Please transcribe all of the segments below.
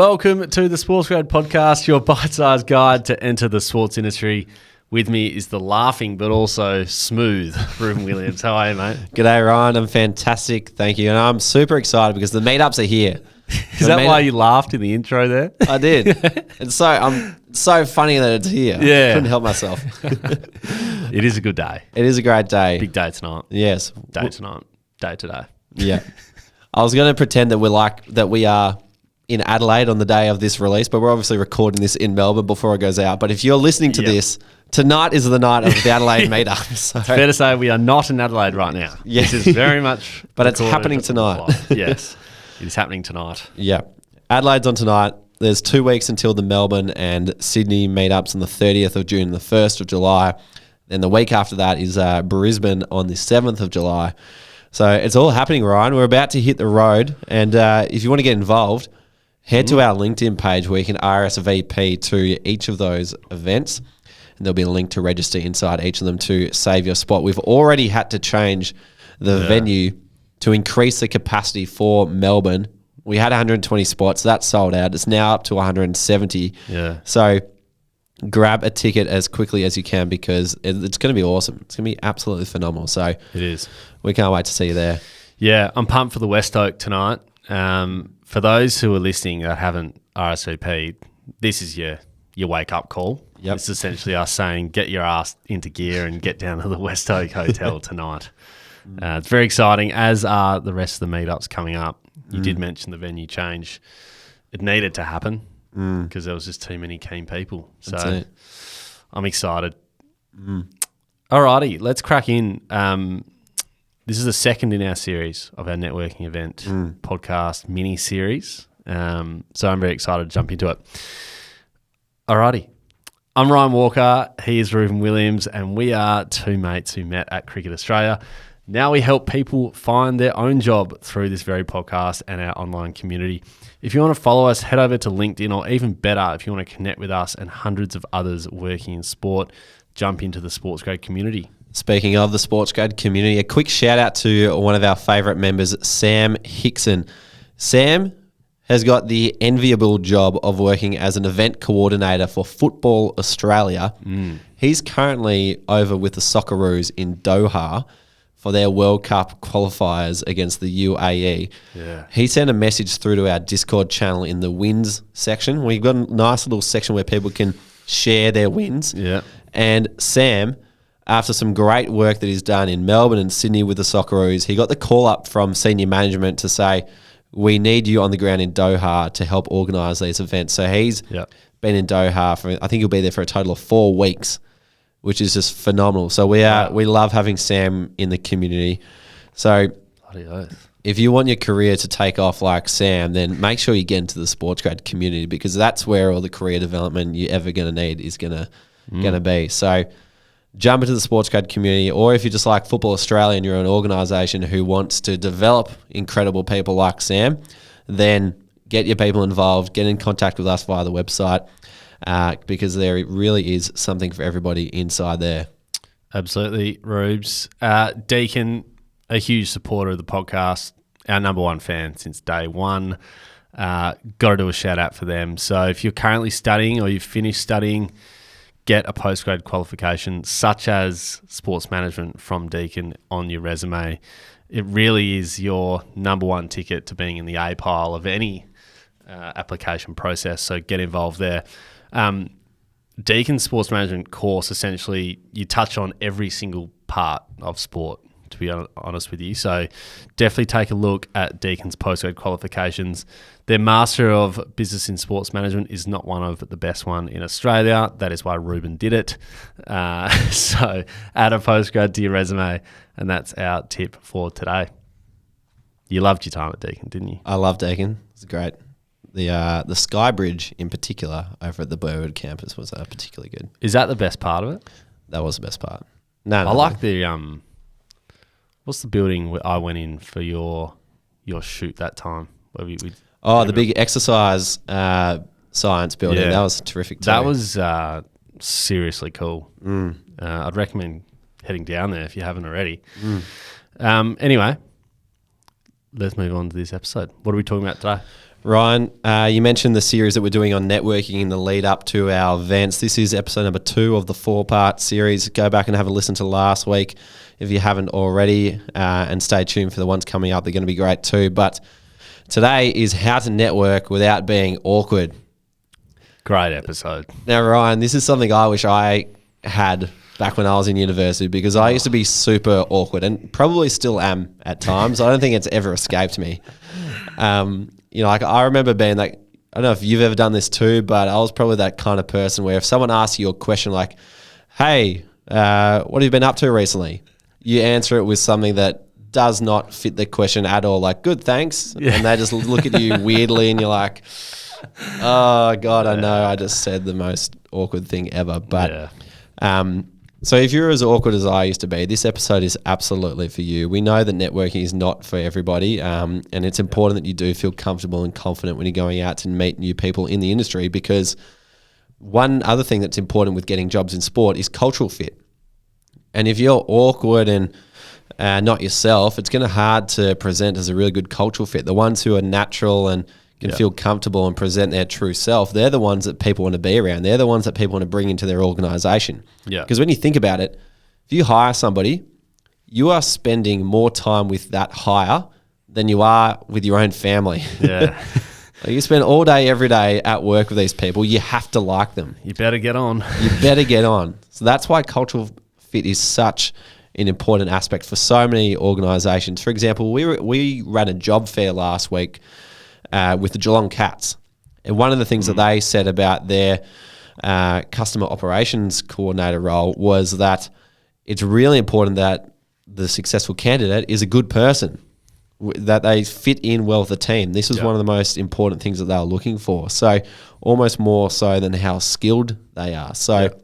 Welcome to the SportsGrad podcast, your bite-sized guide to enter the sports industry. With me is the laughing but also smooth Reuben Williams. How are you, mate? G'day, Ryan. I'm fantastic. Thank you. And I'm super excited because the meetups are here. Is that why you laughed in the intro there? I did. And so I'm so funny that it's here. Yeah. Couldn't help myself. It is a good day. It is a great day. Big day tonight. Yes. Day tonight. Day today. Yeah. I was going to pretend that we are in Adelaide on the day of this release, but we're obviously recording this in Melbourne before it goes out. But if you're listening to this, tonight is the night of the Adelaide Meetup. So. It's fair to say we are not in Adelaide right now. Yes. This is very much... But it's happening tonight. Yes. It is happening tonight. Yeah. Adelaide's on tonight. There's 2 weeks until the Melbourne and Sydney meetups on the 30th of June and the 1st of July. Then the week after that is Brisbane on the 7th of July. So it's all happening, Ryan. We're about to hit the road. And if you want to get involved, head to our LinkedIn page where you can RSVP to each of those events. And there'll be a link to register inside each of them to save your spot. We've already had to change the venue to increase the capacity for Melbourne. We had 120 spots. That's sold out. It's now up to 170. Yeah. So grab a ticket as quickly as you can because it's going to be awesome. It's going to be absolutely phenomenal. So It is. we can't wait to see you there. Yeah, I'm pumped for the West Oak tonight. For those who are listening that haven't RSVP'd, this is your wake-up call. Yep. It's essentially us saying, get your ass into gear and get down to the West Oak Hotel tonight. It's very exciting, as are the rest of the meetups coming up. You did mention the venue change. It needed to happen because there was just too many keen people. So I'm excited. Alrighty, let's crack in. This is the second in our series of our networking event podcast mini-series. So I'm very excited to jump into it. Alrighty. I'm Ryan Walker. He is Reuben Williams, and we are two mates who met at Cricket Australia. Now we help people find their own job through this very podcast and our online community. If you want to follow us, head over to LinkedIn, or even better, if you want to connect with us and hundreds of others working in sport, jump into the SportsGrad community. Speaking of the SportsGrad community, a quick shout out to one of our favourite members, Sam Hickson. Sam has got the enviable job of working as an event coordinator for Football Australia. He's currently over with the Socceroos in Doha for their World Cup qualifiers against the UAE. Yeah. He sent a message through to our Discord channel in the wins section. We've got a nice little section where people can share their wins. Yeah. And Sam, after some great work that he's done in Melbourne and Sydney with the Socceroos, he got the call up from senior management to say, we need you on the ground in Doha to help organise these events. So he's been in Doha for, I think he'll be there for a total of 4 weeks, which is just phenomenal. So we love having Sam in the community. So if you want your career to take off like Sam, then make sure you get into the SportsGrad community because that's where all the career development you're ever going to need is going to be. So jump into the SportsGrad community, or if you just like Football Australia and you're an organisation who wants to develop incredible people like Sam, then get your people involved, get in contact with us via the website because there really is something for everybody inside there. Absolutely, Rubes. Deakin, a huge supporter of the podcast, our number one fan since day one. Got to do a shout out for them. So if you're currently studying or you've finished studying, get a postgrad qualification such as sports management from Deakin on your resume. It really is your number one ticket to being in the A pile of any application process, so get involved there. Deakin's sports management course, essentially, you touch on every single part of sport, to be honest with you. So definitely take a look at Deakin's postgrad qualifications. Their Master of Business in Sports Management is not one of the best one in Australia. That is why Reuben did it. So add a postgrad to your resume, and that's our tip for today. You loved your time at Deakin, didn't you? I love Deakin. It's great. The Sky Bridge in particular over at the Burwood campus was particularly good. Is that the best part of it? That was the best part. No, I like the what's the building where I went in for your shoot that time? Where the big exercise science building. Yeah. That was terrific too. That was seriously cool. I'd recommend heading down there if you haven't already. Anyway, let's move on to this episode. What are we talking about today? Ryan, you mentioned the series that we're doing on networking in the lead up to our events. This is episode number 2 of the 4-part series. Go back and have a listen to last week if you haven't already, and stay tuned for the ones coming up. They're going to be great too. But today is how to network without being awkward. Great episode. Now, Ryan, this is something I wish I had back when I was in university, because I used to be super awkward and probably still am at times. I don't think it's ever escaped me. Like I remember being like, I don't know if you've ever done this too, but I was probably that kind of person where if someone asks you a question like, hey, what have you been up to recently? You answer it with something that does not fit the question at all. Like, good, thanks. Yeah. And they just look at you weirdly and you're like, oh God, I know I just said the most awkward thing ever. But, so if you're as awkward as I used to be, this episode is absolutely for you. We know that networking is not for everybody, and it's important that you do feel comfortable and confident when you're going out to meet new people in the industry, because one other thing that's important with getting jobs in sport is cultural fit. And if you're awkward and not yourself, it's going to be hard to present as a really good cultural fit. The ones who are natural and can feel comfortable and present their true self, they're the ones that people want to be around. They're the ones that people want to bring into their organisation. Yeah. Because when you think about it, if you hire somebody, you are spending more time with that hire than you are with your own family. Yeah. You spend all day, every day at work with these people. You have to like them. You better get on. You better get on. So that's why cultural fit is such an important aspect for so many organisations. For example, we ran a job fair last week with the Geelong Cats. And one of the things that they said about their customer operations coordinator role was that it's really important that the successful candidate is a good person, that they fit in well with the team. This is one of the most important things that they were looking for. So almost more so than how skilled they are. So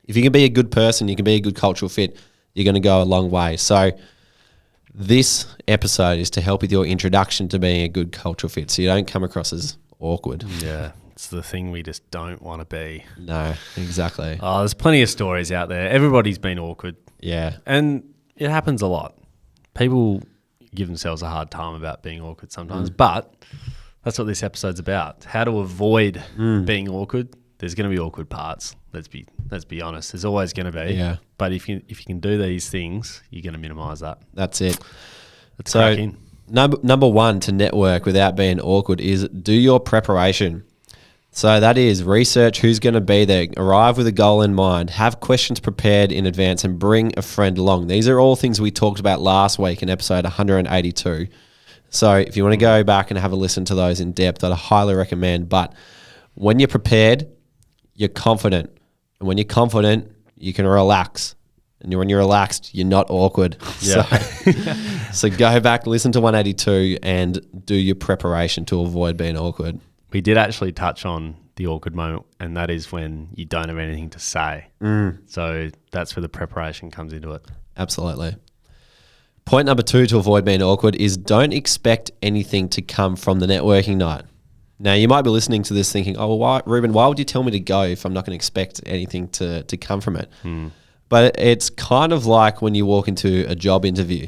if you can be a good person, you can be a good cultural fit, you're going to go a long way. So this episode is to help with your introduction to being a good cultural fit, so you don't come across as awkward. Yeah, it's the thing we just don't want to be. No, exactly. Oh, there's plenty of stories out there. Everybody's been awkward. Yeah. And it happens a lot. People give themselves a hard time about being awkward sometimes, but that's what this episode's about. How to avoid being awkward. There's going to be awkward parts. Let's be honest. There's always going to be. Yeah. But if you can do these things, you're going to minimise that. That's it. That's cracking. Number one to network without being awkward is do your preparation. So that is research who's going to be there, arrive with a goal in mind, have questions prepared in advance, and bring a friend along. These are all things we talked about last week in episode 182. So if you want to go back and have a listen to those in depth, I'd highly recommend. But when you're prepared, you're confident. And when you're confident, you can relax. And when you're relaxed, you're not awkward. Yeah. So go back, listen to 182 and do your preparation to avoid being awkward. We did actually touch on the awkward moment, and that is when you don't have anything to say. So that's where the preparation comes into it. Absolutely. Point number 2 to avoid being awkward is don't expect anything to come from the networking night. Now, you might be listening to this thinking, oh, well, Ruben, why would you tell me to go if I'm not going to expect anything to come from it? But it's kind of like when you walk into a job interview.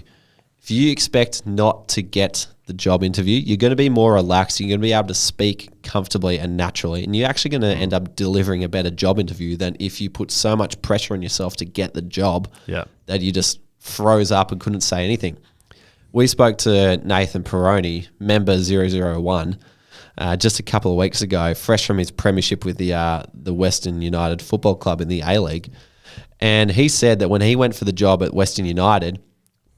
If you expect not to get the job interview, you're going to be more relaxed. You're going to be able to speak comfortably and naturally, and you're actually going to end up delivering a better job interview than if you put so much pressure on yourself to get the job that you just froze up and couldn't say anything. We spoke to Nathan Peroni, member 001, just a couple of weeks ago, fresh from his premiership with the Western United Football Club in the A-League. And he said that when he went for the job at Western United,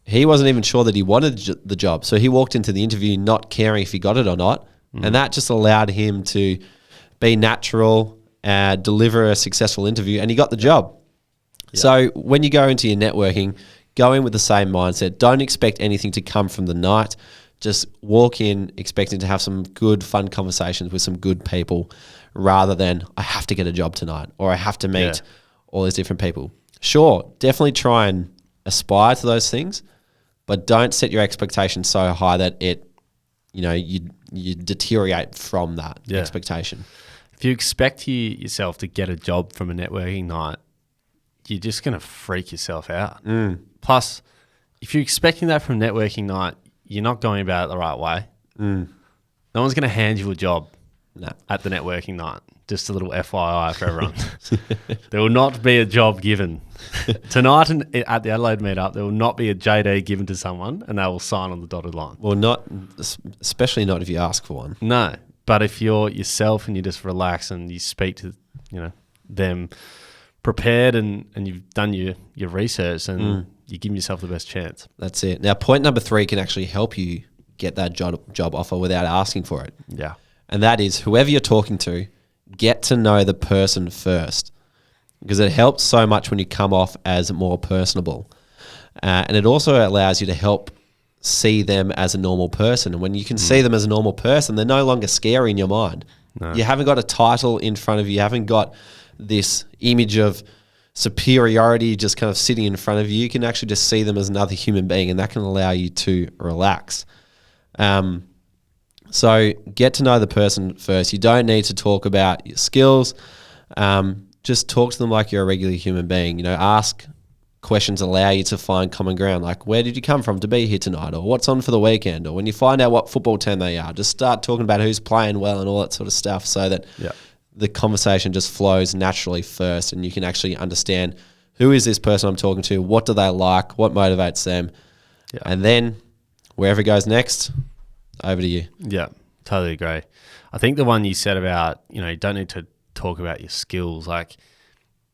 he wasn't even sure that he wanted the job. So he walked into the interview not caring if he got it or not. And that just allowed him to be natural, deliver a successful interview, and he got the job. Yeah. So when you go into your networking, go in with the same mindset. Don't expect anything to come from the night. Just walk in expecting to have some good, fun conversations with some good people rather than I have to get a job tonight or I have to meet all these different people. Sure, definitely try and aspire to those things, but don't set your expectations so high that you deteriorate from that expectation. If you expect yourself to get a job from a networking night, you're just going to freak yourself out. Plus, if you're expecting that from networking night, you're not going about it the right way. No one's going to hand you a job No. at the networking night. Just a little FYI for everyone. There will not be a job given. Tonight at the Adelaide Meetup, there will not be a JD given to someone and they will sign on the dotted line. Well, especially not if you ask for one. No, but if you're yourself and you just relax and you speak to, them prepared and you've done your research and you give yourself the best chance. That's it. Now, point number 3 can actually help you get that job offer without asking for it. Yeah. And that is whoever you're talking to, get to know the person first, because it helps so much when you come off as more personable. And it also allows you to help see them as a normal person. And when you can see them as a normal person, they're no longer scary in your mind. No. You haven't got a title in front of you. You haven't got this image of superiority just kind of sitting in front of you. You can actually just see them as another human being, and that can allow you to relax. So get to know the person first. You don't need to talk about your skills. Just talk to them like you're a regular human being. Ask questions, allow you to find common ground. Like, where did you come from to be here tonight? Or what's on for the weekend? Or when you find out what football team they are, just start talking about who's playing well and all that sort of stuff, so that the conversation just flows naturally first, and you can actually understand, who is this person I'm talking to? What do they like? What motivates them? Yeah. And then wherever it goes next, over to you. Yeah, totally agree. I think the one you said about, you don't need to talk about your skills. Like,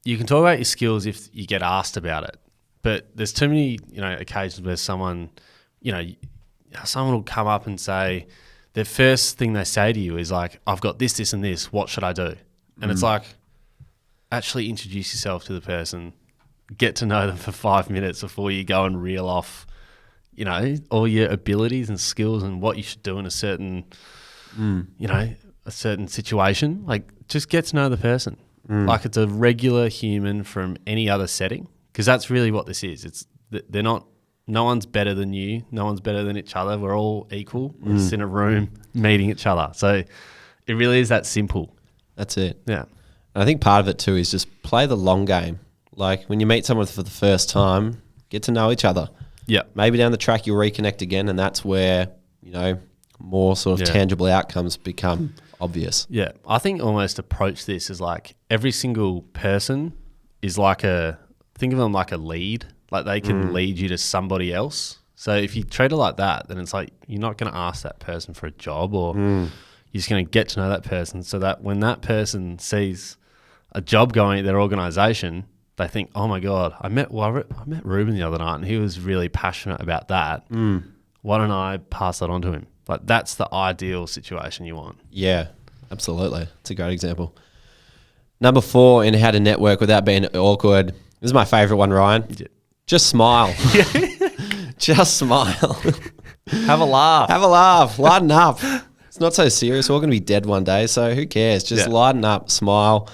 you can talk about your skills if you get asked about it, but there's too many, occasions where someone will come up and say, the first thing they say to you is like, I've got this, this, and this. What should I do? And it's like, actually introduce yourself to the person, get to know them for 5 minutes before you go and reel off, all your abilities and skills and what you should do in a certain, a certain situation. Like, just get to know the person. Like it's a regular human from any other setting, because that's really what this is. No one's better than you. No one's better than each other. We're all equal. We're just in a room meeting each other. So it really is that simple. That's it. Yeah. And I think part of it too is just play the long game. Like, when you meet someone for the first time, get to know each other. Yeah. Maybe down the track you'll reconnect again, and that's where, more sort of tangible outcomes become obvious. Yeah. I think almost approach this as like, every single person is like think of them like a lead. Like, they can lead you to somebody else. So if you treat it like that, then it's like, you're not going to ask that person for a job, or you're just going to get to know that person, so that when that person sees a job going at their organisation, they think, oh my God, I met Ruben the other night and he was really passionate about that. Why don't I pass that on to him? Like, that's the ideal situation you want. Yeah, absolutely. It's a great example. Number 4 in how to network without being awkward. This is my favourite one, Ryan. Yeah. Just smile. Just smile. Have a laugh. Have a laugh. Lighten up. It's not so serious. We're all going to be dead one day, so who cares? Just lighten up, smile.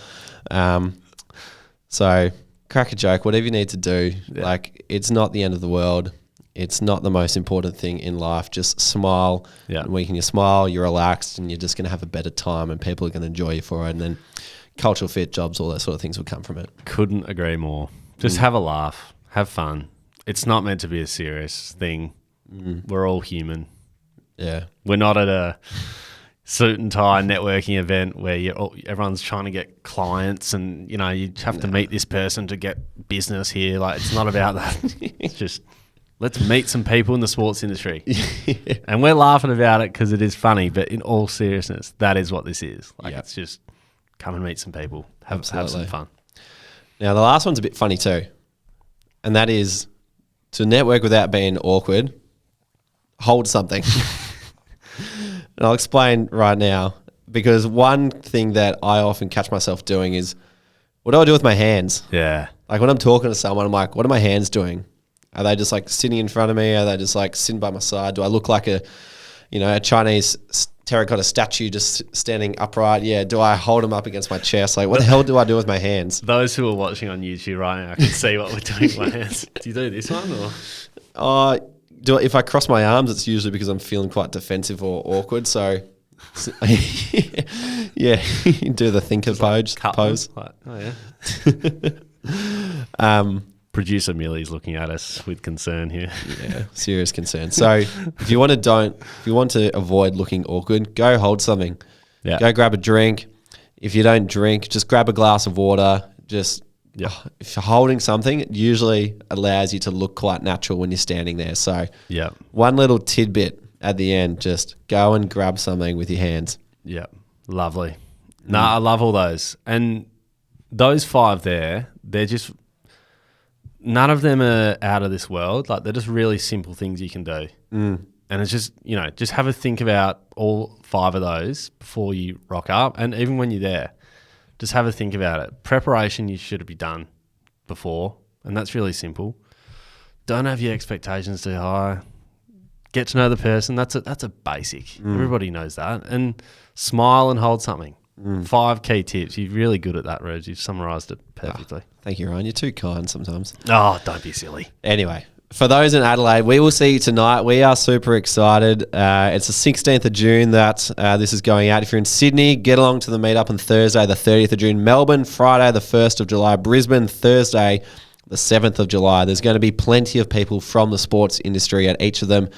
So crack a joke, whatever you need to do. Yeah. Like, it's not the end of the world. It's not the most important thing in life. Just smile. Yeah. And when you smile, you're relaxed, and you're just going to have a better time, and people are going to enjoy you for it. And then cultural fit, jobs, all that sort of things will come from it. Couldn't agree more. Just have a laugh. Have fun. It's not meant to be a serious thing. We're all human. Yeah. We're not at a suit and tie networking event where everyone's trying to get clients, and you have to meet this person to get business here. Like, it's not about that. It's just, let's meet some people in the sports industry. And we're laughing about it because it is funny, but in all seriousness, that is what this is. Like, it's just come and meet some people, have some fun. Now, the last one's a bit funny too, and that is to network without being awkward. Hold something. And I'll explain right now, because one thing that I often catch myself doing is, what do I do with my hands? Yeah. Like, when I'm talking to someone, I'm like, what are my hands doing? Are they just like sitting in front of me? Are they just like sitting by my side? Do I look like a Chinese terracotta statue just standing upright? Yeah. Do I hold them up against my chest? Like, what the hell do I do with my hands? Those who are watching on YouTube right now can see what we're doing with my hands. Do you do this one or? If I cross my arms, it's usually because I'm feeling quite defensive or awkward. So, yeah, do the thinker pose. Like, oh yeah. Producer Millie's looking at us with concern here. Yeah, serious concern. So if you want to avoid looking awkward, go hold something. Yeah. Go grab a drink. If you don't drink, just grab a glass of water. Just if you're holding something, it usually allows you to look quite natural when you're standing there. So one little tidbit at the end, just go and grab something with your hands. Yeah, lovely. Nah, I love all those. And those 5 there, they're just, none of them are out of this world. Like, they're just really simple things you can do. And it's just, just have a think about all 5 of those before you rock up. And even when you're there, just have a think about it. Preparation, you should be done before. And that's really simple. Don't have your expectations too high. Get to know the person. That's a basic. Everybody knows that. And smile and hold something. 5 key tips. You're really good at that, Reg. You've summarised it perfectly. Thank you, Ryan. You're too kind sometimes. Oh, don't be silly. Anyway, for those in Adelaide, we will see you tonight. We are super excited. It's the 16th of June that this is going out. If you're in Sydney, get along to the meetup on Thursday, the 30th of June. Melbourne, Friday, the 1st of July. Brisbane, Thursday, the 7th of July. There's going to be plenty of people from the sports industry at each of them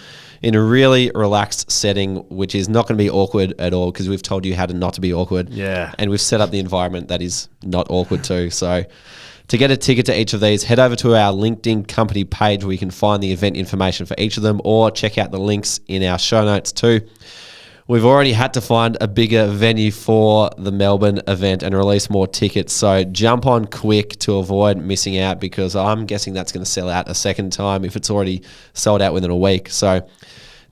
in a really relaxed setting, which is not going to be awkward at all because we've told you how to not to be awkward. Yeah. And we've set up the environment that is not awkward too. So to get a ticket to each of these, head over to our LinkedIn company page where you can find the event information for each of them, or check out the links in our show notes too. We've already had to find a bigger venue for the Melbourne event and release more tickets. So jump on quick to avoid missing out, because I'm guessing that's going to sell out a second time if it's already sold out within a week. So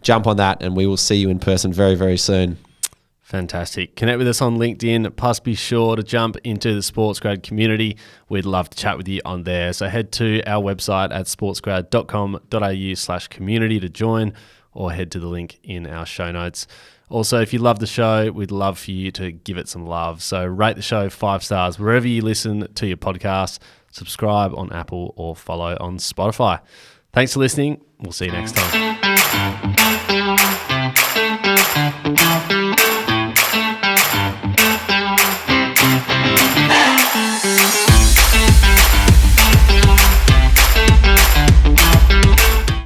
jump on that and we will see you in person very, very soon. Fantastic. Connect with us on LinkedIn, plus be sure to jump into the SportsGrad community. We'd love to chat with you on there. So head to our website at sportsgrad.com.au/community to join, or head to the link in our show notes. Also, if you love the show, we'd love for you to give it some love. So rate the show 5 stars wherever you listen to your podcast. Subscribe on Apple or follow on Spotify. Thanks for listening. We'll see you next time.